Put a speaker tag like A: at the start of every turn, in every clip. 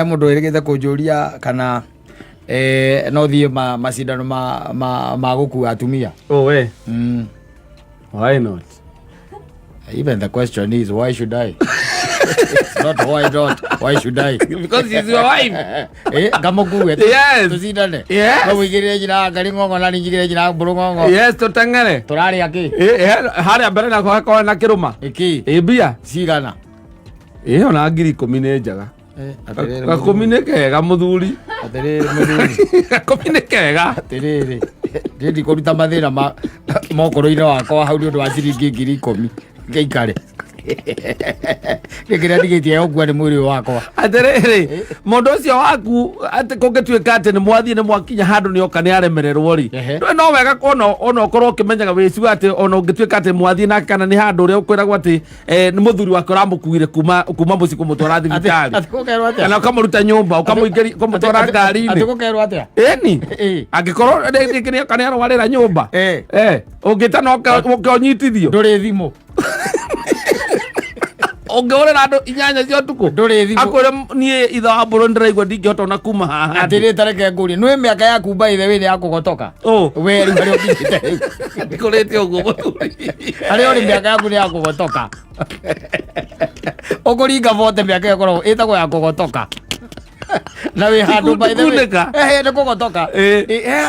A: Mundu irigite kunjuria kana no thie macindano ma gukua atumia.
B: Oh we. Why not?
A: Even the question is why should I? It's not why not. Why should I?
B: Because she's your wife.
A: Kama kuwe.
B: Yes.
A: Tusindane.
B: Yes.
A: No wigire jina ngari ngongo na njigire jina mburu ngongo.
B: Yes, tutangane.
A: Turari aki.
B: Hari mbere na kwa na kiruma.
A: Iki.
B: Bia.
A: Cigana.
B: Ona ngiri 10 nĩ njega. Gakũmi nĩ kega mũthuri.
A: Atiriri mũthuri.
B: Gakũmi nĩ kega.
A: Atiriri. Ndĩ kũruta mathĩna mokoro-inĩ wakwa hau nĩ ũndũ wa ciringi 10,000 ngĩikare. Nĩkĩrĩa ndigĩtie ũguo nĩ mwĩrĩ wakwa.
B: Atiriri mũndũ ũcio waku atĩ kũngĩtuĩka atĩ nĩ mwathiĩ nĩ mwakinya handũ nĩ oka nĩ aremererwo ri. No wega ona ũkorwo ũkĩmenyaga wĩcu atĩ ona ũngĩtuĩka atĩ mwathiĩ nake kana nĩ handũ ũrĩa ũkwĩragwo atĩ nĩ mũthuri wake ũramũkuire kuma mũciĩ kũmũtwara thibitarĩ. Kana ũkamũruta nyũmba ũkamũtwara ngari-inĩ.
A: Atĩ gũkerwo atĩa?
B: Ĩni angĩkorwo nĩ kana arwarĩra nyũmba ũngĩtana ũkĩonyitithio
A: ndũrĩ thimũ.
B: Ongorera andũ 8 cia ũtukũ
A: ndũrĩ thimũ.
B: Akwĩra niĩ ithe wa mbũrũ ndĩraigua ndingĩhota ona kuma haha.
A: Atĩrĩ tareke ngũrie nĩ mĩaka yaku by the way nĩ ya kũgotoka. We rĩu harĩa ũkinyĩte rĩu.
B: Ndĩkũrĩte ũguo mũthuri.
A: Harĩa ũrĩ mĩaka yaku nĩ ya kũgotoka. Ũkũringa vote mĩaka ĩkoragwo ĩtagwo ya kũgotoka. Na wĩ handũ by the way nĩ kũgotoka.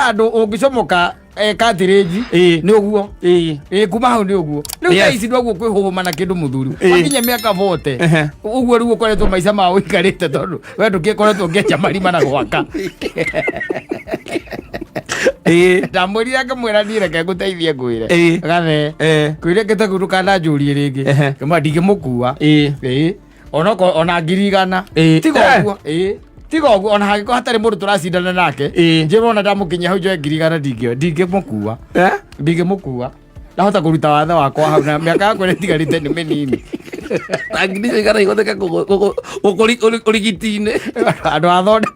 A: Handũ ũngĩcomoka Katirĩnji nĩ ũguo. Kuma hau nĩ ũguo. Rĩu thaa ici nĩguo kwĩhũma na kĩndũ mũthuri. Wakinya mĩaka vote ũguo rĩu ũkoretwo maica ma ũikarĩte tondũ we ndũgĩkoretwo ngĩenja marima na gwaka. Ndamwĩrire akĩmwĩra niĩ reke ngũteithie ngwĩre gathe kwĩre ngĩteguru kananjũrie rĩngĩ kama ndingĩmũkua ona 100,000 tiga ũguo ona hangĩkorwo hatarĩ mũndũ tũracindana nake njĩrona ndamũkinyia hau njoe 100,000 ndingĩmũkua ndahota kũruta wathe wakwa hau na mĩaka yakwa ĩtigarĩte nĩ mĩnini.
B: Ngiri icio igana ihũthĩke ũrigiti-inĩ
A: andũ athondeka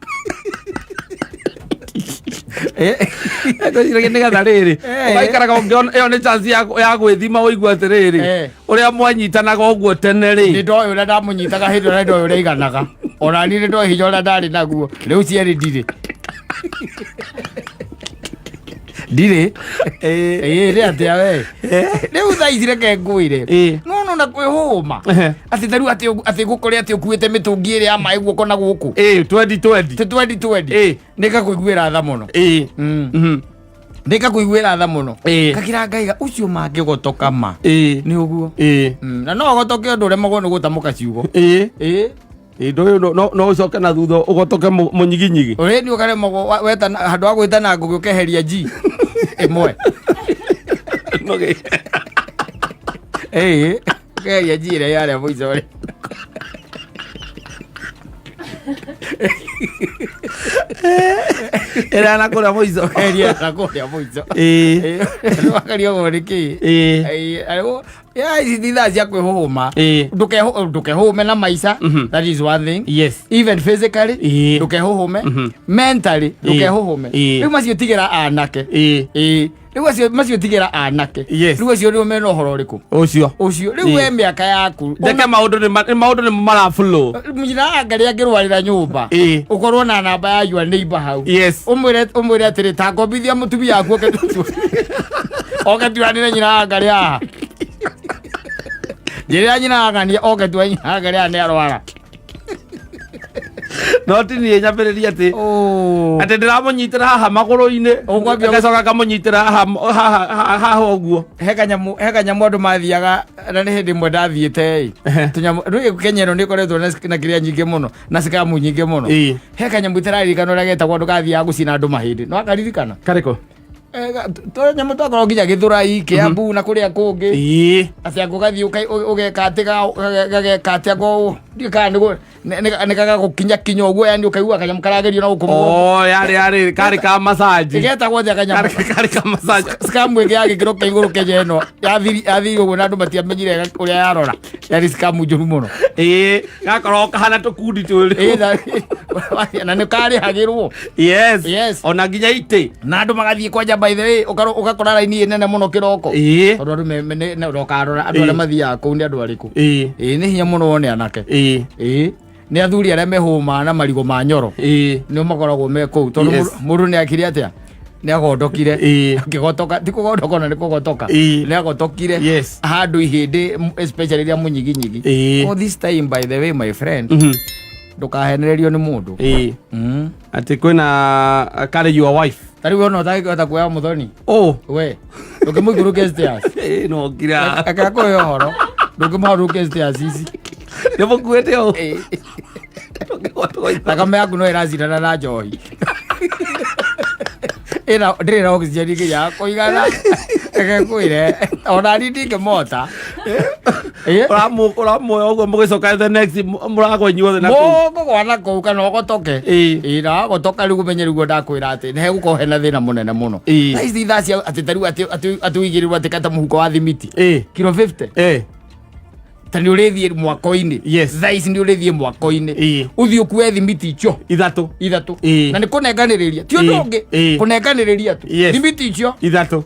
B: nĩ getha rĩrĩ ũgaikaraga ũngĩona ĩyo nĩ chance ya gwĩthima ũigua atĩrĩrĩ ũrĩa mwanyitanaga ũguo tene rĩ.
A: Nĩ ndoĩ ũrĩa ndamũnyitaga hĩndĩ ĩrĩa ndoĩ ũrĩa iganaga ona niĩ nĩ ndoĩ hinya ũrĩa ndarĩ naguo rĩu cierĩ ndirĩ rĩ atĩa we rĩu thaa ici reke ngwĩre no na kwĩhũma atĩ rĩu atĩ gũkore atĩ ũkuĩte mĩtũngi ĩrĩ ya maĩ guoko na gũkũ 2020 nĩgakũiguĩra tha mũno nĩgakũiguĩra tha mũno kakira ngaiga ũcio mangĩgotoka ma nĩ ũguo na no ũgotoke ũndũ ũremagwo nĩ gũtamũka ciugo
B: no ũcoke na thutha ũgotoke mũnyiginyigi
A: ũrĩni ũkaremagwo handũ wa gwĩtana ngũgĩ ũkeheria G ĩmwe ũkeheria G ĩrĩa yarĩa mũico rĩ
B: ĩrĩa nakũrĩa mũico
A: ĩrĩa nakũrĩa mũico wakaria ũguo nĩkĩ ici thaa cia kwĩhũma ndũkehũme na maica that is one thing.
B: Yes.
A: Even physically ndũkehũme mentally ndũkehũme rĩu macio tigĩra anake rĩu macio tigĩra anake rĩu acio nĩo mena ũhoro ũrĩkũ ũcio rĩu we mĩaka yaku
B: ndeke maũndũ nĩ maraflow
A: nyina Ngai angĩrwarĩra nyũmba ũkorwo na namba ya your neighbor hau ũmwĩre atĩrĩ ta ngombithia mũtumia waku oke tuanĩre nyina Ngai haha njĩrĩra nyina Ngai oke tuanĩre nyina Ngai haha nĩ arwara
B: no ti niĩ nyambĩrĩria atĩ ndĩramũnyitĩra haha magũrũ-inĩ ngacoka ngamũnyitĩra haha ũguo. He kanyamũ
A: andũ mathiaga na nĩ hĩndĩ ĩmwe ndathiĩte rĩu Kenya ĩno nĩ ĩkoretwo na kĩrĩa nyingĩ mũno na cikamu nyingĩ mũno. He kanyamũ ĩtararirikana ũrĩa getagwo andũ gathiaga gũcina andũ mahĩndĩ no akaririkana
B: karĩkũ
A: nyamũ twakorwo nginya Gĩthũrai Kĩambu na kũrĩa kũngĩ atĩ gũgathiĩ ũgeka atĩ ako nĩ gagagũkinya kinya ũguo yani ũkaigua kanyamũ karagerio na gũkũ
B: yarĩ karĩ ka massage
A: getagwo atĩa kanyamũ
B: karĩ ka massage
A: scam ĩngĩ ya gĩkĩro kĩa igũrũ Kenya ĩno yathiri ũguo na andũ matiamenyire ũrĩa yarora yarĩ scam njũru mũno
B: gakorwo kahana tũkundi twĩrĩ
A: na nĩ karĩhagĩrwo
B: ona nginya itĩ
A: na andũ magathiĩ kwanja by the way ũgakora raini nene mũno kĩroko tondũ andũ ũkarora andũ arĩa mathiaga kũu nĩ andũ arĩkũ nĩ hinya mũno wone anake nä athuri arä a mehåma na marigå ma nyoro nä makoragwo me kå u tondå må ndå nä akire atä a nä agondokire kä gotoka ti kå gondoka ona nä kå gotoka nä agotokire handå ihä ndä especially rä a må nyiginyigi this time by the way my friend ndå kahenererio nä må ndå
B: atä kwä na carry your wife
A: tarä u ona å tagä hota kuoya må thoni we ndå kä må ikå rå ke
B: no ngira
A: akea kå he å horo ndå kä må harå ke ici
B: nä må kuä te å
A: thakame yaku no ä racindana na njohi ndä na oxygen kä ya kå igana eke kwä re onani ndingä mota
B: å ramuoya å guo må gä coka må ragwo inyuothe
A: må gwana kå u kana å gotoke na wagotoka rä u gå menye rä guo ndakwä ra atä nä hegå hena thä na må nene må no taici thaa cia atä tarä u atä wigä rä rwo atä kata må huko wa thimiti kilo 50 ta nä å rä thiä mwako-inä thaa ici nä å rä thiä mwako-inä å thiä å kue thimiti icio ithatå na nä kå nenganä rä ria ti å ndå å ngä kå nenganä rä ria tu thimiti icio ithatå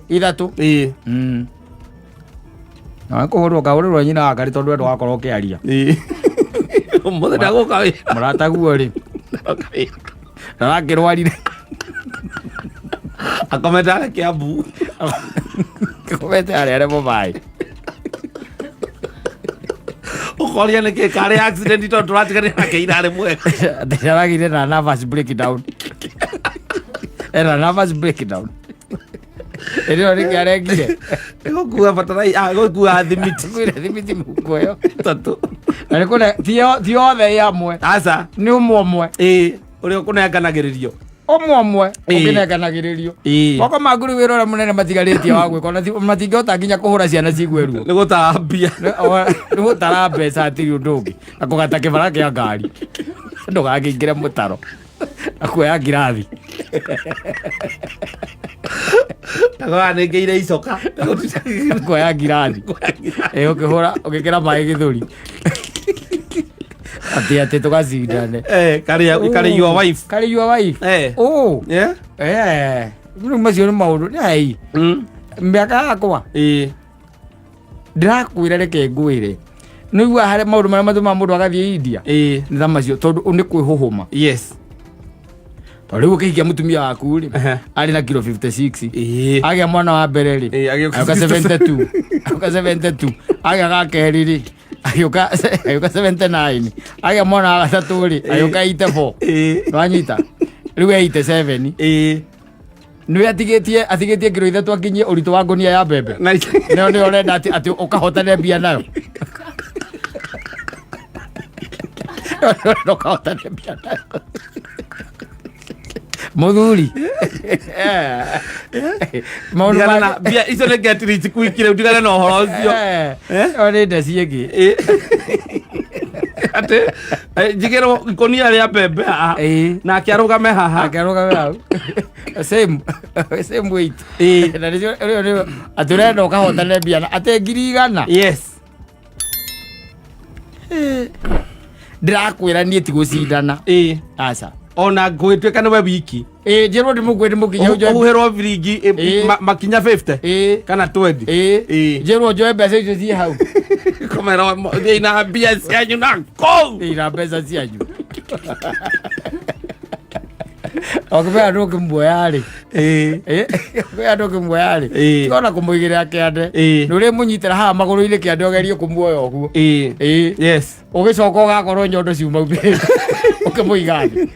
A: na kå hå rwo kaå rä rwo nyina wakarä tondå endå wakorwo å kä aria
B: må thä ndagå ka wä
A: må rataguo rä ndarakä rwarire
B: akomete arä kä ambu
A: komete arä arä må maä
B: ukoria nä kä karä accident tondå tå ratiganä na kä irarä mwega
A: ndaragire na nervous breakdown era nervous breakdown ĩrĩo nĩ kĩarengire
B: gũkua bataraitha gũkua thimiti
A: kwĩre thimiti mũhuko ĩyo
B: tatũ
A: na nĩ kũne ti othe ĩ hamwe
B: aca
A: nĩ ũmwe ũmwe
B: ũrĩa ũkũnenganagĩrĩrio
A: ũmwe ũmwe ũkĩnenganagĩrĩrio moko maku rĩu wĩra ũrĩa mũnene matigarĩtie wa gwĩka ona matingĩhota nginya kũhũra ciana cigue ruo
B: nĩ gũtambia
A: nĩ gũtara mbeca atirĩ ũndũ ũngĩ na kũgata kĩbara kĩa ngari ndũgakĩingĩre mũtaro na kuoya ngirathi
B: nä ngä ire icoka
A: kuoya ngirathi ũkĩhũra ũgĩkĩra maĩ gĩthũri atĩ tũgacindane
B: karĩ your wife
A: rĩu macio nĩ maũndũ nai mĩaka yakwa ndĩrakwĩra reke ngwĩre nĩ igua harĩ maũndũ marĩa matũmaga mũndũ agathiĩ India nĩ ta macio tondũ nĩ kwĩhũhũma rĩu ũkĩhikia mũtumia waku rĩ arĩ na kilo 56 agĩa mwana wa mbere rĩ agĩũka 72 agĩa ga kerĩ rĩ agĩũka 79 agĩa mwana wa gatatũ rĩ agĩũka 84 nĩwanyita rĩu 87 nĩwe atigĩtie kilo ithatũ akinyie ũritũ wa ngũnia ya mbembe nĩyo ũrenda atĩ ũkahotane mbia nayo ũkahotane mbia nayo muthuri
B: mbia icio nä ngetiriti kuikire ndigane na å horo å cio
A: nä ndeci ä ngä
B: atä njigä rwo ikonia rä a mbembe haha nake arå game haha
A: atä å renda å kahotane mbiana atä ngiri 100 ndä rakwä ra niä ti gå cindana aca
B: ona ngwĩtuĩka nĩwe wiki
A: njĩrwo ndĩmũkue ndĩmũkinya
B: ũhuhĩrwo biringi makinya 50 kana 20
A: njĩrwo njoe mbeca icio ciĩ hau
B: komera thĩina mbia cianyu na kũu
A: thĩina mbeca cianyu okĩmenya andũ ũkĩmuoya rĩ okĩmenya andũ ũkĩmuoya rĩ tigona kũmũigĩrĩra kĩande nĩ ũrĩ mũnyitĩra haha magũrũ-inĩ kĩande ũgerie kũmuoya ũguo ũgĩcoka ũgakorwo nyondo ciumaumĩte ũkĩmũiga thĩ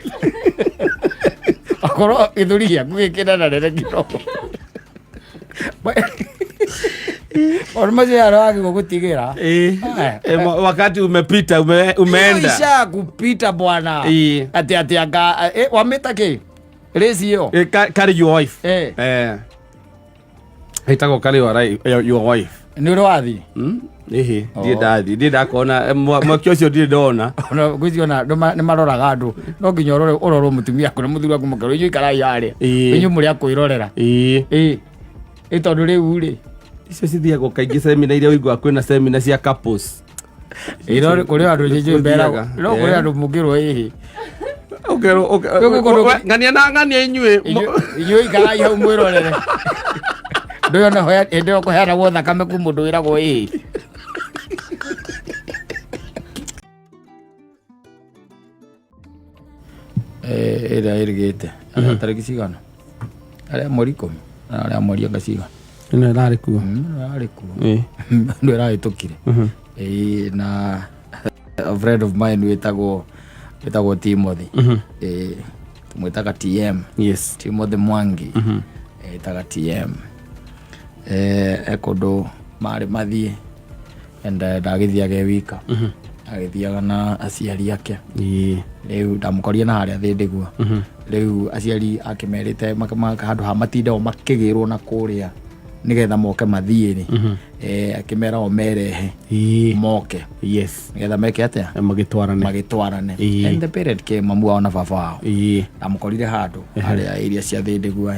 A: okorwo gĩthũri gĩaku gĩkĩnena nene kidogo ona macio yaro wagĩrĩirwo gũtigĩra
B: wakati umepita umeenda
A: isha kupita bwana ati anga wamĩta kĩ rĩci ĩyo
B: carry your wife ĩtagwo carry your wife
A: nĩ ũrĩ wathiĩ
B: ndirĩ ndakona mwaki ũcio ndirĩ ndona
A: gwĩciona nĩ maroraga andũ no nginya ũrorwo mũtumia kũrĩ mũthuri waku mũkerwo inyuĩ ikarai harĩa inyuĩ mũrĩ a kwĩrorera tondũ rĩu rĩ
B: icio cithiagwo kaingĩ semina iria ũiguaga kwĩna semina cia couples
A: kũrĩ andũ inyuĩ mberaga no kũrĩ andũ mũngĩrwo
B: ngania na ngania
A: inyuĩ ikarai hau mwĩrorere ndũyona hĩndĩ ĩyo kũheanagwo thakame ku mũndũ wĩragwo ĩrĩa ĩrigĩte tarĩki cigana arĩa mweri 10 arĩa mweri ngacigana
B: ĩno ĩrarĩ kuo
A: ndio ĩrahĩtũkire na a friend of mine wĩtagwo Timothy tumwĩtaga TM Timothy Mwangi ĩtaga TM ekũndũ marĩ mathiĩ ndagĩthiaga wika agĩthiaga na aciari ake rĩu ndamũkorire na harĩa thĩndĩgua rĩu aciari akĩmerĩte handũ ha matindao makĩgĩrwo na kũrĩa nigetha moke mathiĩ akĩmera o merehe moke nigetha meke atĩa magĩtwarane and the parent came mamu wao na baba wao ndamũkorire handũ harĩa area cia thĩndĩgua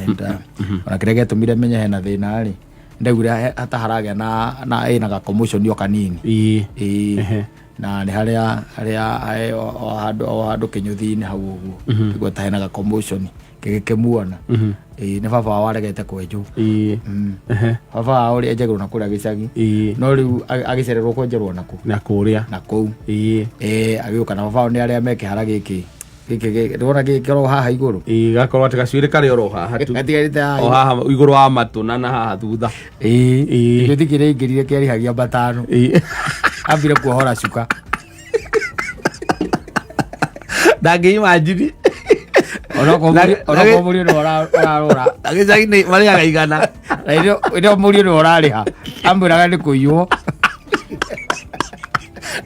A: ona kĩrĩa gĩatũmire menye hena thĩna rĩ ndaugire hata haragĩa na ĩna commotion o kanini na nĩ harĩa o handũ kĩnyũthi-inĩ hau ũguo nĩguo ta hena commotion gĩkĩmuona nĩ baba wao aregete kwenjwo baba wao ũrĩa enjagĩrwo na kũrĩa gĩcagi no rĩu agĩcererwo kwenjerwo na kũu agĩũka na baba wao nĩ arĩa mekĩhara gĩkĩ ndona gĩkĩro haha igũrũ
B: gakorwo atĩ gacuĩrĩ karĩ oro haha tu o haha igũrũ wa matũ na haha thutha
A: gĩthi kĩrĩa ingĩrire kĩarihagia 5 ambire kuohora cuka
B: ndangĩimagini
A: onokorwo mũriũ nĩ ũrarora
B: gĩcagi-inĩ marĩhaga igana
A: ĩno mũriũ nĩ ũrarĩha ambĩraga nĩ kũiywo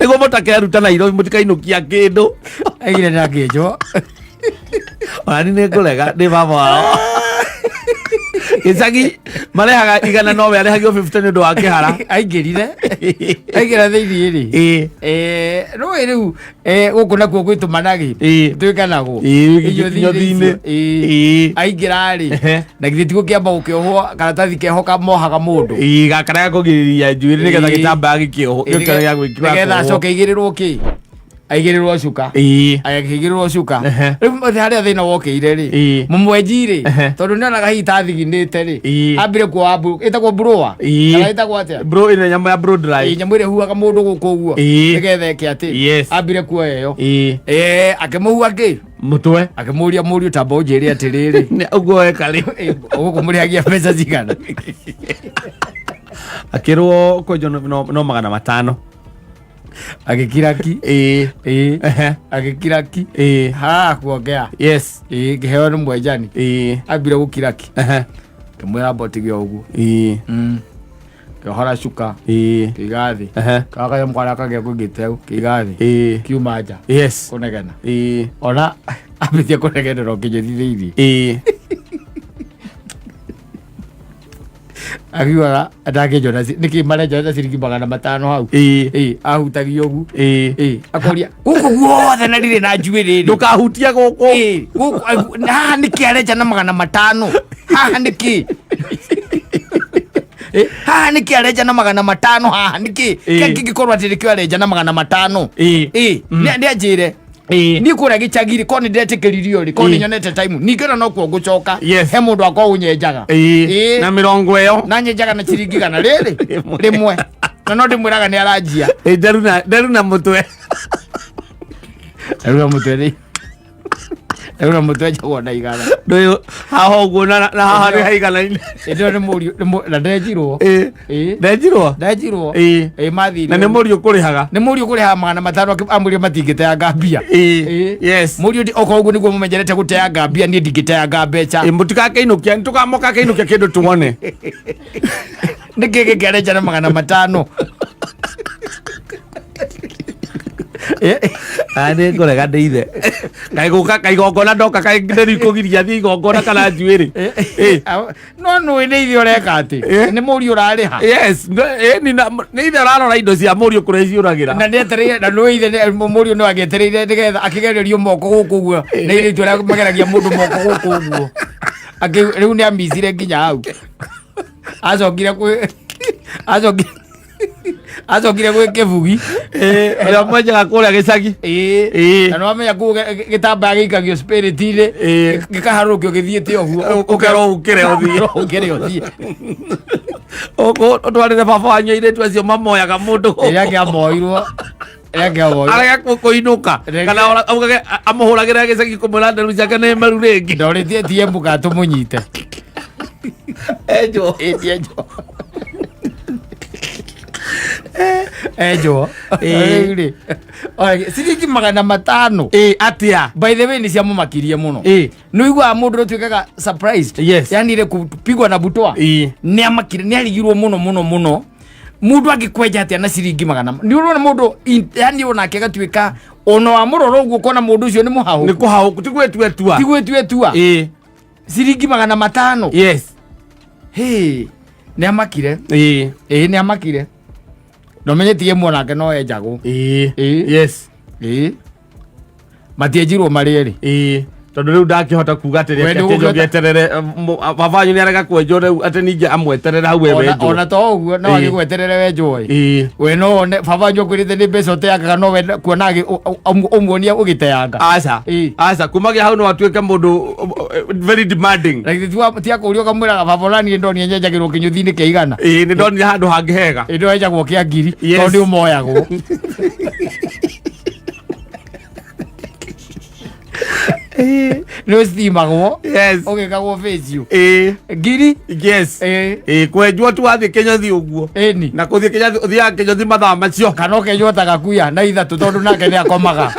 B: nĩguo mũtakeruta Nairobi mũtikainũkia kĩndũ
A: aigire ndakĩnjwo
B: ona nĩ ngũrega nĩ baba wao gĩcagi marehaga igana no we arehagio 50 nĩ ũndũ wa kĩhara
A: aingĩrire aingĩra thĩinĩ rĩ rĩu gũkũ nakuo gwĩtũmanagĩ twĩkanagwo
B: inyũthi-inĩ
A: aingĩra rĩ na githĩ tigwo kĩamba gũkĩohwo karatathi kehoka mohaga mũndũ
B: gakara gakũgirĩrĩria njuĩrĩ nĩgetha gĩtambaga gĩkĩohwo
A: nĩgetha acoke igĩrĩrwo kĩ aigĩrĩrwo cuka agĩkĩigĩrĩrwo cuka rĩu harĩa thĩna wokĩire rĩ mũmwenji rĩ tondũ nĩ onaga hihi ta thiginĩte rĩ ambire kuoha ĩtagwo broa kana ĩtagwo atĩa
B: ĩno nyamũ ya blow dry
A: nyamũ ĩrĩa huhaga mũndũ gũkũ ũguo nĩgetha ĩke atĩ ambire kuoya ĩyo akĩmũhua kĩ
B: mũtwe
A: akĩmũria mũriũ tamba ũnjĩre atĩrĩrĩ
B: ũguo eka rĩ
A: ũgũkũmũrĩhagia mbeca cigana
B: akĩrwo kwenjwo no 500
A: agĩkiraki agĩkiraki kuongea kĩheo nĩ mwenjani ambire gũkiraki kĩmwĩra mbotigio ũguo kĩohora cuka kĩiga thĩ kaganyamũ karĩa kagĩa kũingĩte kĩiga thĩ kiuma nja kũnegena ona ambĩtie kũnegenera kĩnyũthi thĩinĩ akiugaga ndakĩnjona nĩkĩ marenjona na ciringi 500 hau ahutagio ũgu akoria gũkũ guothe na ndirĩ na njuĩrĩ
B: ndũkahutia gũkũ
A: haha nĩkĩ arenja na 500 haha nĩkĩ haha nĩkĩ arenja na 500 haha nĩkĩ kĩngĩkorwo atĩ nĩkĩo arenja na 500 nĩ anjĩre ni kũrĩa gĩcagiri ko nĩ ndetĩkĩririo rĩ ko nĩ nyonete time ningĩ no kuo ngũcoka he mũndũ akwa ũnyenjaga
B: na 20 ĩyo
A: na nyenjaga na ciringi gana rĩrĩ rĩmwe na no ndĩmwĩraga nĩ aranjia
B: nderu na mũtwe
A: rĩ Euna mũtwenja wona igana.
B: Ndũyũ haha ũguo na haha nĩ haigana-inĩ.
A: Ĩndo nĩ mũriũ na ndenjirwo.
B: Ndenjirwo?
A: Ndenjirwo. Mathiri.
B: Na nĩ mũriũ kũrĩhaga?
A: Nĩ mũriũ kũrĩhaga 500 amũria matingĩteanga mbia.
B: Yes.
A: Mũriũ oko ũguo nĩguo mũmenjerete gũteanga mbia niĩ ndingĩteanga mbeca.
B: Mũtikakĩinũkia nĩtũkamoka kĩinũkia kĩndũ tuone.
A: Nĩkĩ gĩkĩarenja na 500.
B: Ane ngorega ndeithe. Kaigongona ndoka kaingĩrĩ kũgiria thiĩ igongona kana njuĩrĩ.
A: No nĩ ithe ũreka atĩ. Nĩ mũriũ ũrarĩha.
B: Yes. Nĩ ithe ũrarora indo cia mũriũ kũrĩa ciũragĩra.
A: Na nĩ etereire na nĩ ithe mũriũ no agĩetereire nĩgetha akĩgererio moko gũkũ ũguo. Nĩ ithe tu arĩa mageragia mũndũ moko gũkũ ũguo. Rĩu nĩ amicire nginya hau. Acokire gwĩ kĩbugi
B: ũrĩa mwenjaga kũrĩa gĩcagi.
A: Na nĩ wamenya kũu gĩtambaya gĩikagio spirit-inĩ gĩkaharũrũkio gĩthiĩte ũguo
B: ũkerwo ũkĩre ũthiĩ. Ũtwarĩre baba wanyu airĩtu acio mamoyaga mũndũ
A: rĩrĩa kĩamoirwo
B: arega kuinuka kana augage amuhuragira gicagi kumwira nderu ciake ni maru ringi
A: ndoritie tie muka tumunyite
B: ejo
A: ciringi 500
B: atia
A: by the way ni cia mumakirie muno no igwa mundu tuikaga surprised yani ile kupigwa na butwa ni amakire ni aligirwo muno mundu agikweja atia na ciringi 500 ni urona mundu yani ona kegatuika ono amuroro uguo kona mundu ucio ni muhahu
B: ni kuhahu tigwetu
A: etua ciringi 500
B: yes
A: ni amakire ni amakire no menyetie mwanake no enjago
B: yes
A: matiejirwo marĩrĩ
B: tondu riu ndakihota kuga atĩ geterere babanyu ni arega kwenjo riu atĩ ningĩ amweterere hau wenjo
A: ona to ũguo no agĩgweterere wenjo we no one babanyu kwĩrĩte nĩ mbeca ũteangaga no we kuona ũmuonia ũgĩteanga
B: aca kumagia hau no atuĩke mũndũ very demanding
A: tia kũũria ũkamwĩraga babolani ndonire nyenjagĩrwo kĩnyũthi-inĩ kĩa igana
B: nĩ ndonire handũ hangĩ hega
A: ĩndo enjagwo kĩa ngiri tondũ ũmoyagwo no stimagwo ogekagwo facio ngiri
B: kwenjwo tu wathie kinyothi uguo na kuthie kinyothi uthiaga kinyothi mathaa macio
A: kana ukenjwo ta gakuya na ithatu tondu nake ni akomaga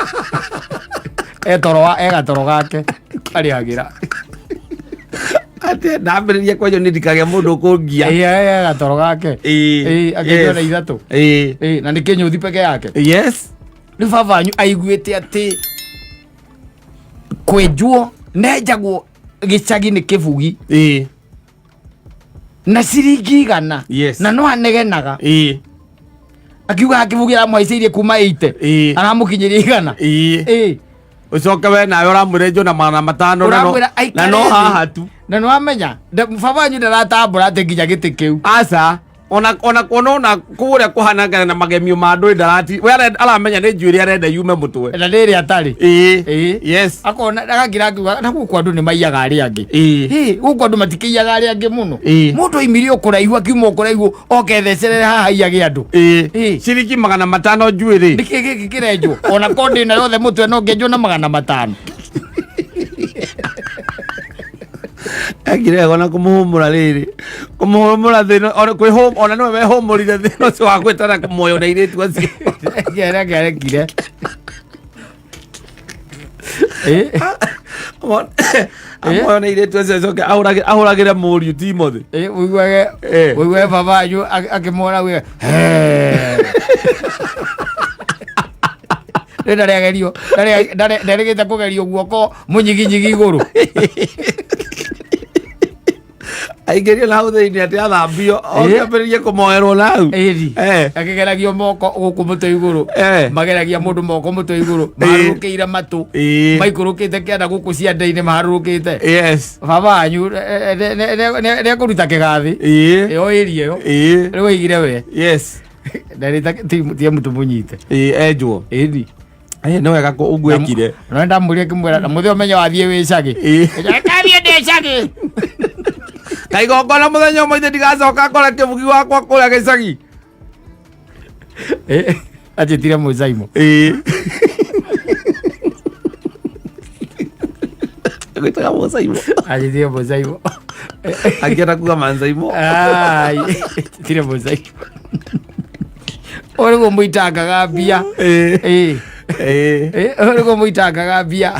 A: egatoro gake kariagira
B: ate ndambiririe kwenjwo ni ndikage mundu kungia
A: egatoro gake akenjwo na ithatu na ni kinyothi peke yake ni babanyu aiguite ati kwenjwo nenjagwo gicagi ni kibugi na ciringi igana na no anegenaga akiuga kibugi aramũhaicĩirie kuma 80 aramukinyiria igana
B: ucoke we nawe ũramwĩre na 500 na no haha tu
A: na no amenya babanyu ndaratambũra atĩ nginya gĩtĩ kĩu
B: aca ona kuona kuria kuhanangana na magemio ma nduri ndarati we aramenya ni njuĩrĩ arenda yume mũtwe
A: na rĩrĩ atarĩ
B: yes
A: akona agagira akiuga na gũkũ andũ nĩ maiyaga arĩa angĩ gũkũ andũ matikĩiyaga arĩa angĩ mũno mũndũ oimire ũkũraihu akiuma ũkũraihu okethecereire haha iyage andũ
B: ciringi 500 njuĩrĩ
A: nĩkĩ gĩkĩ kĩrenjwo ona kondi na yothe mũtwe no ngĩenjwo na 500
B: agire ona kumuhumura riri kumuhumura thino kwĩ home ona no wehumurire thino cio wa gwetana moyo na iretu acio
A: gere kire
B: moyo na iretu acio ahuragire mũriũ Timothy
A: uigwe babanyu akimwona we ndaregerio ndaregete kugerio guoko munyiginyigi iguru
B: aigerio na huthe-inĩ atĩ athambio okĩambĩrĩrie kũmoerwo nau
A: akĩgeragio moko gũkũ mũtwe igũrũ mageragia mũndũ moko mũtwe igũrũ maharũrũkĩire matũ maikũrũkĩte kĩanda gũkũ cianda-inĩ maharũrũkĩte babanyu nĩekũruta kĩgathĩ ĩyo ĩri ĩyo rĩu aigire we tie mũtũ mũnyite
B: enjwo nĩ wega ũguo ekire
A: no ndamũria kĩmwĩra na mũthĩ ũmenya wathiĩ wĩ cagĩ kathiĩ ndĩ cagĩ
B: kaigongona mũthenya ũmwe ithe ndigacoka kore kĩbugi wakwa kũrĩa gĩcagi
A: anjĩtire mũcaimo
B: gwĩtaga mũcaimo
A: anjĩtire mũcaimo
B: angĩenda kuga mancaimo
A: tire mũcaimo ũrĩguo mũitangaga mbia ũrĩguo mũitangaga mbia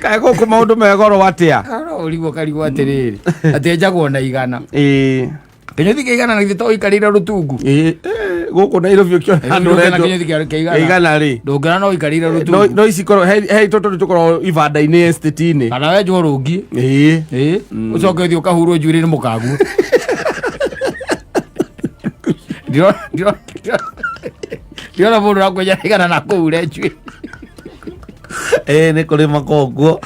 B: kaĩ gũkũ maũndũ megoro atĩa
A: ũriguo karigwo atĩrĩrĩ atĩ enjagwo na igana kĩnyũthi kĩa igana na githĩ to ũikarĩire rũtungu
B: gũkũ Nairobi ũkĩona igana rĩ
A: ndũngĩona no ũikarĩire rũtungu
B: no ici korwo he tũtũ tũkorwo ibanda-inĩ estate-inĩ
A: kana wenjwo rũngi ũcoke ũthiĩ ũkahurwo njuĩrĩ nĩ mũkaguo ndiona mũndũ wakwenja igana na kũure njuĩrĩ
B: nĩ kũrĩ makonguo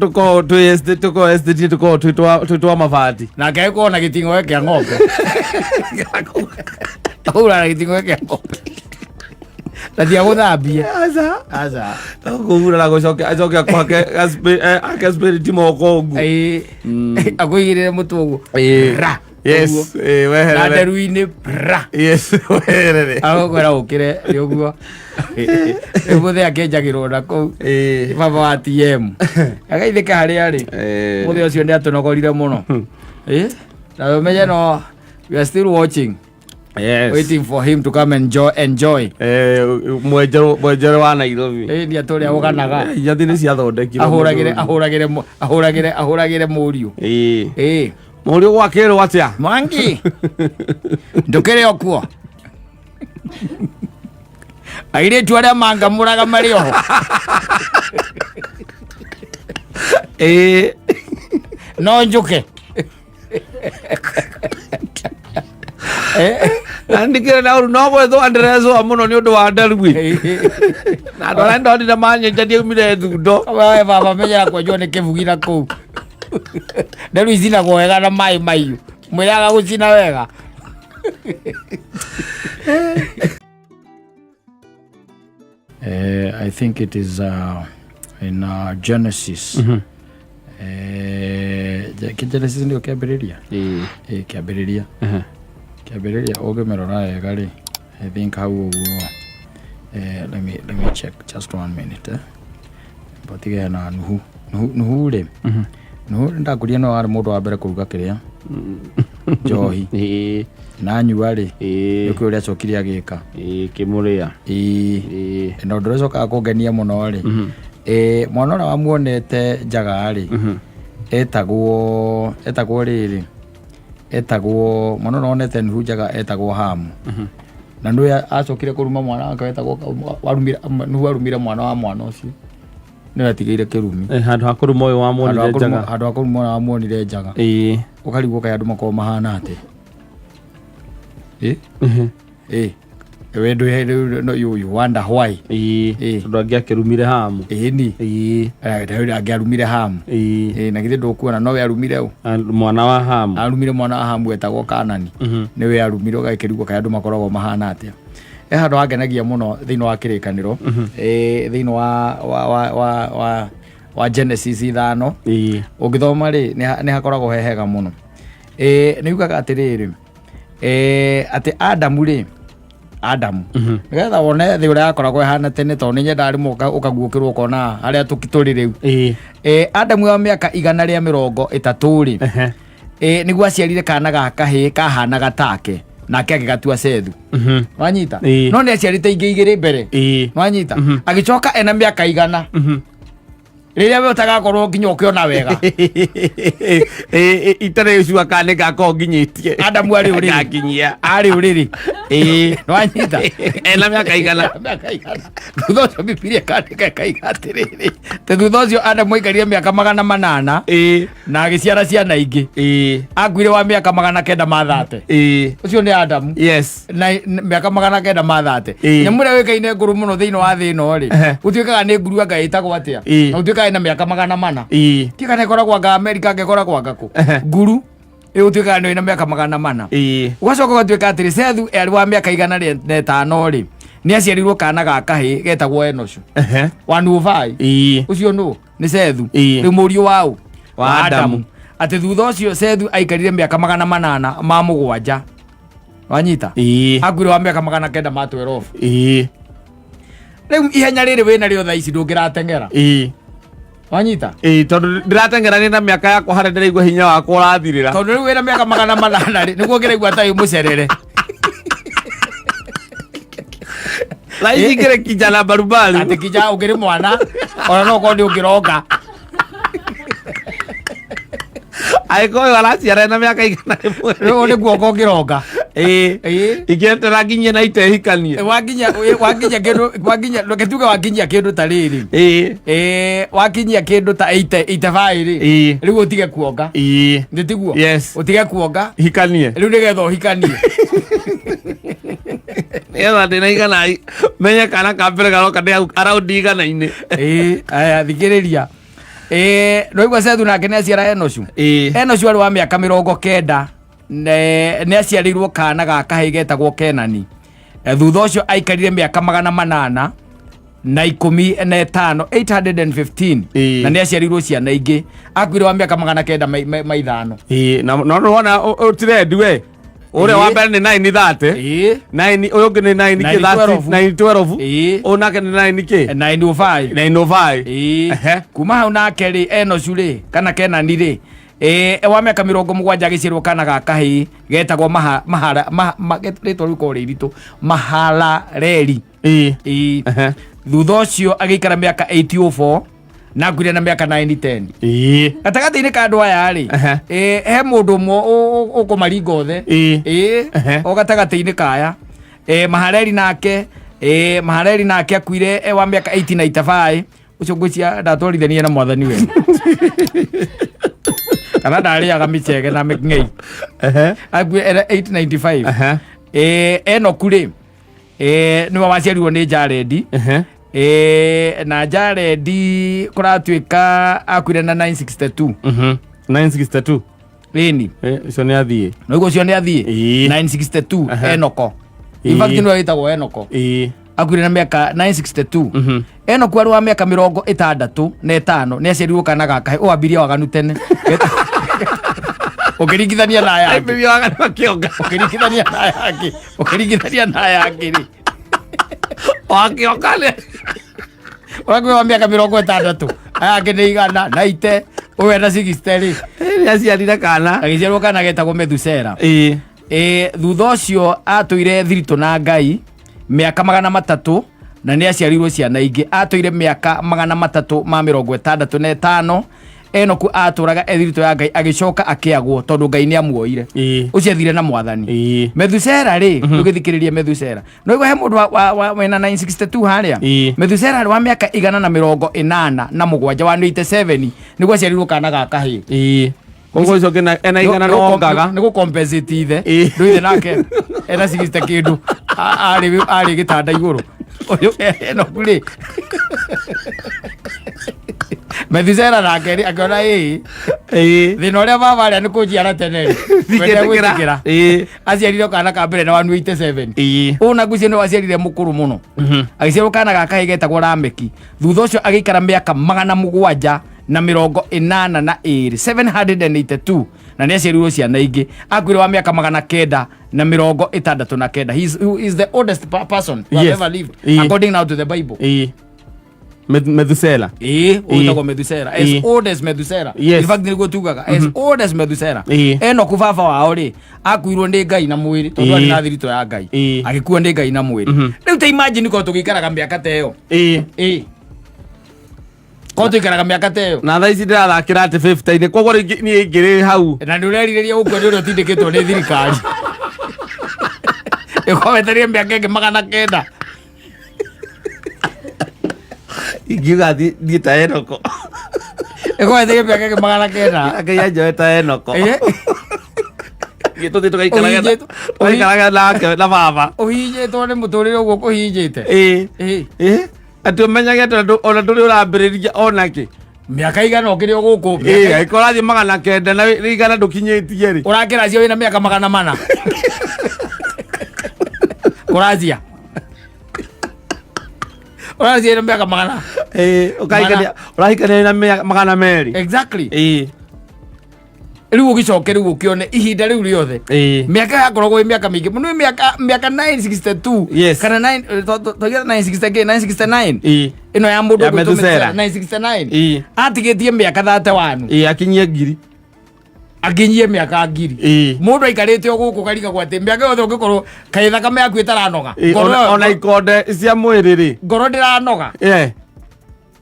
B: tũkorwo twĩ twa mabati
A: nake gĩkorwo na gĩting'o kĩa ng'ombe aura na gĩting'o kĩa ng'ombe na ndiagũthambie aca
B: kũhura na gũcoke acoke ake spirit moko ũguo
A: akũigĩrĩre mũtwe ũguo
B: Yes, weherere.
A: Na nderu-inĩ bra.
B: Yes, weherere.
A: Agũkwĩra ũkĩre nĩ ũguo. Mũthĩ akĩnjagĩrwo na kũu. Baba wa TM. Agaithĩka harĩa arĩ. Mũthĩ ũcio nĩ atũnogorire mũno. Na ũmenye no, we are still watching.
B: Yes.
A: Waiting for him to come and enjoy.
B: Mwenjero wa Nairobi.
A: Nĩ atũrĩa ũganaga.
B: Yathi nĩ ciathondekirwo.
A: Ahũragĩre mũriũ.
B: Mũriũ gwakĩrwo atĩa?
A: Mwangi. Ndũkĩrĩ o kuo. Airĩtu arĩa mangamũraga marĩ oho. No njũke.
B: Andikire na uru no gwetho andrezo amuno ni undu wa ndarugwi na andå arĩa ndonire manyenjanie umire thundo
A: we baba menyera kwenjwo nĩ kĩbugi na kũu nderu icinagwo wega na maĩ maiũ mwĩraga gũcina wega. I think it is in Genesis. Genesis ndio kĩambĩrĩria. Kĩambĩrĩria. Kĩambĩrĩria ũngĩmĩrora wega rĩ, I think hau ũguo. Let me check just 1 minute. Batige na Nuhu rĩ. Nuhu ndakũria no arĩ mũndũ wa mbere kũruga kĩrĩa. Njohi. Na nyua rĩ. Nĩkĩo ũrĩa acokire agĩka.
B: Kĩmũrĩa.
A: Na ũndũ ũrĩa ũcokaga kũngenia mũno rĩ. Mwana ũrĩa wamuonete njaga rĩ. Etagwo rĩrĩ. Etagwo mwana ũrĩa wonete Nuhu njaga etagwo Hamu. Na nĩwe acokire kũruma mwana wake wetagwo Nuhu arumire mwana wa mwana ũcio. Nĩwe atigĩire kĩrumi.
B: Handũ ha kũruma ũyũ wamuonire njaga.
A: Handũ ha kũruma ũyũ wamuonire njaga. Ũkarigwo kaĩ andũ makorwo mahana atĩ. Wendo you wonder why.
B: Tondũ angĩakĩrumire Hamu.
A: Ni. Angĩarumire Hamu. Na githĩ ndũkuona nowe arumire ũ.
B: Mwana wa Hamu.
A: Arumire mwana wa Hamu etagwo Kanani. Nĩwe arumire ũgakĩrigwo kaĩ andũ makoragwo mahana atĩa. Handũ hangenagia mũno thĩinĩ wa kĩrĩkanĩro. Thĩinĩ wa Genesis 5. Ũngĩthoma rĩ nĩ hakoragwo hehega mũno. Nĩugaga atĩrĩrĩ. Atĩ Adamu rĩ. Adamu. Nĩgetha wone thĩ ũrĩa akoragwo ehana tene tondũ nĩnyenda rĩmwe ũkaguũkĩrwo ũkona harĩa tũrĩ rĩu. Adamu wa mĩaka 130 rĩ. Nĩguo aciarire kana ga kahĩĩ kahanaga take. Nake agĩgatua Sethu. Wanyita? No nĩ aciarĩte ingĩ igĩrĩ mbere. Wanyita? Agĩcoka ena mĩaka 100. Rĩrĩa we ũtagakorwo nginya ũkĩona wega.
B: Itarĩ cua kana gakorwo nginyĩtie.
A: Adamu arĩ ũrĩrĩ.
B: Gakinyia.
A: Arĩ ũrĩrĩ. Wanyita?
B: Ena mĩaka 100.
A: Mĩaka 100. Thutha ũcio Bibilia ĩkandĩka ĩkauga atĩrĩrĩ. Thutha ũcio Adamu aikarire mĩaka 800. Na agĩciara ciana ingĩ. Akuire wa mĩaka 930. Ũcio nĩ Adamu.
B: Yes.
A: Na mĩaka 930. Nyamũ ĩrĩa wĩkaine ngũrũ mũno thĩinĩ wa thĩ ĩno rĩ. Gũtuĩkaga nĩ ngurua Ngai ĩtagwo atĩa. Na gũtuĩkaga ĩna mĩaka 400. Tika nĩ ĩkoragwo anga Amerika angĩkoragwo anga kũ. Nguru ĩgũtuĩkaga nĩ ĩna mĩaka 400. Ũgacoka ũgatuĩka atĩrĩ Sethu arĩ wa mĩaka 105 rĩ. Nĩ aciarirwo kana ga kahĩĩ getagwo Enoshu. Wa Nuvai. Ũcio nũ nĩ Sethu. Rĩu mũriũ wao wa Adamu. Atĩ thutha ũcio Sethu aikarire mĩaka 807. Wanyita? Akuire wa mĩaka 912. Rĩu ihenya rĩrĩ wĩna rĩo thaa ici ndũngĩrateng'era. Wanyita?
B: Tondũ ndirateng'erania na mĩaka yakwa harĩa ndĩraigua hinya wakwa ũrathirĩra.
A: Tondũ rĩu wĩna mĩaka 800 rĩ nĩguo ngĩraigua ta wĩ mũcerere.
B: Raici ngĩrĩ kijana barubaru.
A: Atĩ kijana ũngĩrĩ mwana ona no korwo nĩ ũngĩronga.
B: Aĩkorwo ũyũ araciara na mĩaka 100 rĩmwe.
A: Rĩu nĩ guoko ũngĩronga.
B: Ingĩetera nginyie na itehikanie.
A: Wakinyia reke tuge wakinyia kĩndũ ta rĩrĩ. Wakinyia kĩndũ ta 85 rĩ. Rĩu ũtige kuonga. Nĩ tiguo?
B: Yes.
A: Ũtige kuonga.
B: Hikanie.
A: Rĩu nĩgetha ũhikanie.
B: Nĩgetha ndĩna igana menye kana ka mbere garoka ndĩ araundi igana-inĩ.
A: Aya thikĩrĩria. Rĩu Sethu nake nĩ aciara Enoshu. Enoshu arĩ wa mĩaka 90. Nĩ aciarirwo kana ga kahĩĩ getagwo Kenani. Thutha ũcio aikarire mĩaka 800. na 15 815 na nä aciarirwo ciana ingä akuire wa mä aka 905
B: no wona utirendi we uria wa mbere ni 930 9 uyu ungi ni 912 unake ni 905
A: kuma hau nake ri Enochu ri kana Kenani ri wa mä aka 70 agä ciarwo kana gaka hä getagwo ritwa rä korwo rä iritå Mahalaleli thutha ũcio agĩikara mä aka 804 na akuire na mä aka 910 gatagatä-inä ka andå aya rĩ he mũndũ ũmwe ũkå maringa othe o gatagatä-inĩ kaya Mahalaleli nake akuire wa mä aka 1895 ũcio ngwĩcia ndatwarithania na mwathani we kana ndarĩaga mĩcege na mĩng'ei akuire 895 Enoku rĩ niwe waciarirwo nĩ Jaredi na Jaredi kũratuĩka akuire na 962 lini
B: icio nĩ athiĩ
A: no iguo cio nĩ athiĩ 962 Enoko in fact niwe wĩtagwo Enoko akuire na mĩaka 962 Enoku arĩ wa mĩaka 65 nĩ aciarirwo kana gaka o ambirie waganu tene ukiringithania na aya
B: bibi wanga makionga
A: ukiringithania na aya ngiri
B: wakionga
A: wagwe wa miaka 60 aya ngene igana na ite uwe na 60 ri
B: aciarire kana
A: agiciarwo kana getagwo Methusela thutha ũcio atũire thiritũ na Ngai mĩaka 300 na nĩ aciarirwo ciana ingĩ atũire mĩaka 365 Enoku atũraga ethiritũ ya Ngai agĩcoka akĩagwo tondũ Ngai nĩ amuoire ũcio athire na mwathani Methusela rĩ ndũgĩthikĩrĩrie Methusela no iguo he mũndũ wena 962 harĩa Methusela wa mĩaka 187 wa 87 nĩguo aciarirwo kana gaka hĩ
B: koguo icio ena igana no ngaga
A: nĩ gũcompensate ithe ndũithe nake ena 60 kĩndũ arĩ gĩtanda igũrũ ũyũ Enoku rĩ Methusela nake rĩ akĩona thĩna ũrĩa baba arĩa nĩ kũnjiara tene gwĩtĩkĩra aciarire kana ka mbere na 187 ũũ naguo nĩ waciarire mũkũrũ mũno agĩciarwo kana gaka getagwo Lameki thutha ũcio agĩikara mĩaka 782 na nĩ aciarirwo ciana ingĩ akuire wa mĩaka 969 he is the oldest person who has ever lived according now to the Bible
B: Methusela
A: utagwo Methusela as old as Methusela in fact nĩguo tugaga as old as Methusela Enoku baba wao rĩ akuirwo nĩ Ngai na mwĩrĩ tondũ arĩ na thiritũ ya Ngai agĩkuo nĩ Ngai na mwĩrĩ rĩu ta imagine ko tũgĩikaraga mĩaka ta ĩyo ko tũikaraga mĩaka ta ĩyo
B: na thaa ici ndĩrathakĩra atĩ 50-inĩ koguo niĩ ngĩrĩ hau
A: na nĩ ũrerirĩria gũkua nĩ ũrĩa ũtindĩkĩtwo nĩ thirikari ĩkometerie mĩaka ĩngĩ 900
B: ingiuga thiĩ ta Enoko
A: ĩkometerie mĩaka ĩngĩ 900
B: Ngai anjoe ta Enoko tũthiĩ tũgaikaraga nake na baba
A: ũhinjĩtwo nĩ mũtũrĩre ũguo kũhinjĩte
B: atĩ ũmenyage ona ndũrĩ ũrambĩrĩria onakĩ
A: mĩaka igana ũkĩrĩ gũkũ
B: angĩkorwo athiĩ 900 na igana ndũkinyĩtie rĩ
A: ũrakĩracia wĩna mĩaka 400 ũrazia ũrazia wĩna mĩaka 100
B: ũrahikania na 200
A: exactly rĩu ũgĩcoke rĩu ũkĩone ihinda rĩu rĩothe mĩaka yakoragwo ĩ mĩaka mĩingĩ mũno mĩaka 962 kana 969 ĩno ya mũndũ
B: Methusela
A: 969 atigĩtie mĩaka 31
B: akinyie ngiri
A: akinyie mĩaka ngiri mũndũ aikarĩte o gũkũ karigagwo atĩ mĩaka yothe ũngĩkorwo kaĩ thakame yaku ĩtaranoga
B: ona ikonde cia mwĩrĩ rĩ
A: ngoro ndĩranoga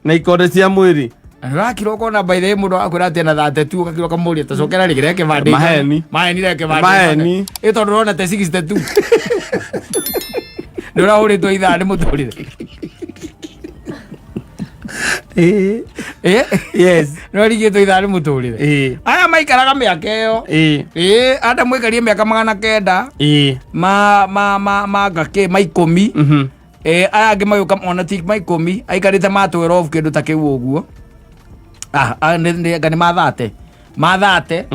B: na ikonde cia mwĩrĩ
A: Rakiro kona by the mundo akwira tena 32 ukakiro kamuri tacokera rigire kibande maheni reke kibande
B: maheni
A: ito ndorona te 62 ndora uri to itha ni muturire
B: yes
A: no rigito itha ni muturire aya maikaraga mĩaka ĩyo anda mwikarie mĩaka 900 ma ngake ma 10 aya angĩ magĩũka ona ti ma 10 aikarĩte ma 12 kĩndũ ta kĩu ũguo nĩ mathate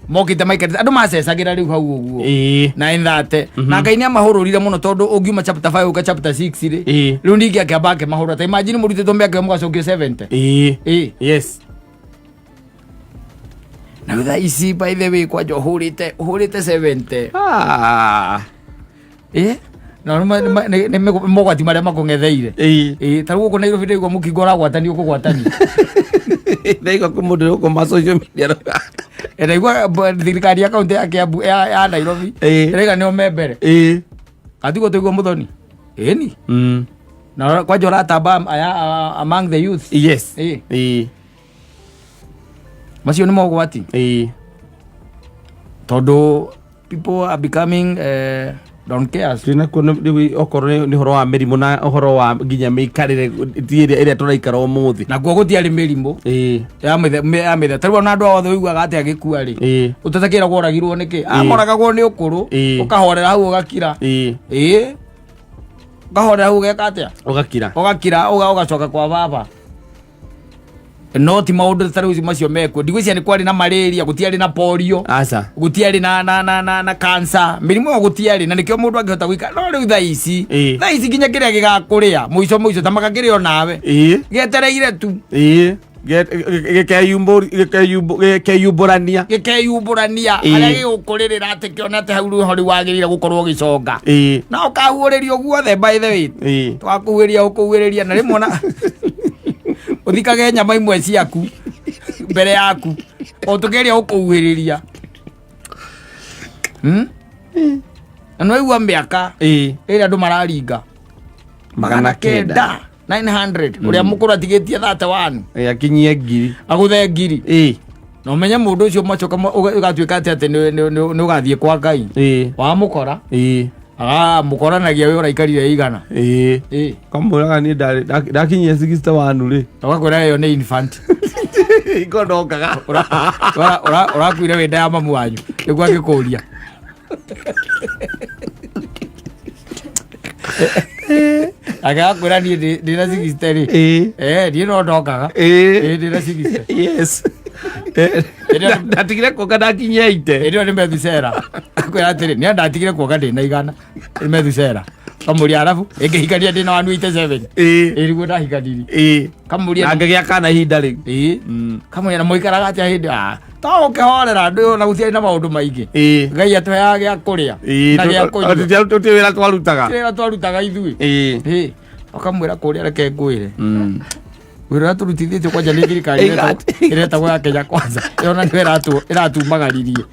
A: mokite maikete andu macecagira riu hau uguo 9:30 na Ngai ni amahururire muno tondu ungiuma chapter 5 uka chapter 6 ri riu ningi akiambake mahurura ta imagine murute tombe ake mugacokio 70
B: yes
A: na witha isi by the way kwa jo hurite 70 no ne mogwati maria makungetheire taru uko Nairobi ndiguo mukingo ragwatani ukugwatani
B: ndaigo kumundo uko ma social media
A: ndaigua thirikari ya kaunti ya Kiambu ya Nairobi ndaiga nio membere atigo tuigua muthoni ni na kwa jo ratamba among the youth
B: yes
A: macio ni mogwati tondu people are becoming don't care
B: sina kuona okorwo ni horo wa mirimu na horo wa nginya mikarire ire turaikara umuthi
A: na guo gutiari mirimu ya methe tarwa na andu othe uiguaga ati agikua ri utatakira goragirwo niki amoragagwo ni ukuru ukahorera hau ugakira ukahorera hau ugeka atia ugakira ugacoka kwa baba no ti maundu tari uci macio meko ndigwicia ni kwari na malaria gutiari na polio gutiari na cancer mirimu wa gutiari na nikio mundu angihota gwika no riu tha ici nginya kiria gigakuria muico ta makakirio nawe getereire tu gekeyumburania aria gigukuririra ati kiona ati hau riu hori wagirire gukorwo giconga na ukahuuririo guothe by the way twakuhuiria ukuhuiriria na rimwe na uthikage nyama imwe ciaku mbere yaku o tugeria ukuhuiriria no igua miaka ira andu mararinga 900 uria mukuru atigitie 31
B: akinyie ngiri
A: aguthe ngiri no menye mundu ucio macoka ugatuika ati ni ugathie kwa Ngai wa mukora mukoranagia we uraikarire igana
B: kamuraga ni ndakinyia 61 ri
A: ugakwira yo ni infant
B: ikondokaga
A: urakwire wenda ya mamu wanyu niguo agikuria agakwira ni ndina 60 ri ni no ndokaga ndina 60
B: yes ndatigire kuoga ndakinyia 80
A: ndio ni Methusela akwira atiri ni ndatigire kuoga ndina igana ni Methusela kamuria arabu ingihikania ndina 187 iriguo ndahikanirie kamuria
B: ngagia kana ihinda riu
A: kamuria na muikaraga atia hindi ta ukihorera ndu na gutiari na maundu maingi Ngai atweaga gya kuria na gya kunyua
B: tuti wira twarutaga
A: ithui akamwira kuria reke ngwire wira turutithitio kwanja ni thirikari iretagwo ya Kenya Kwanza yona ni iratumagaririe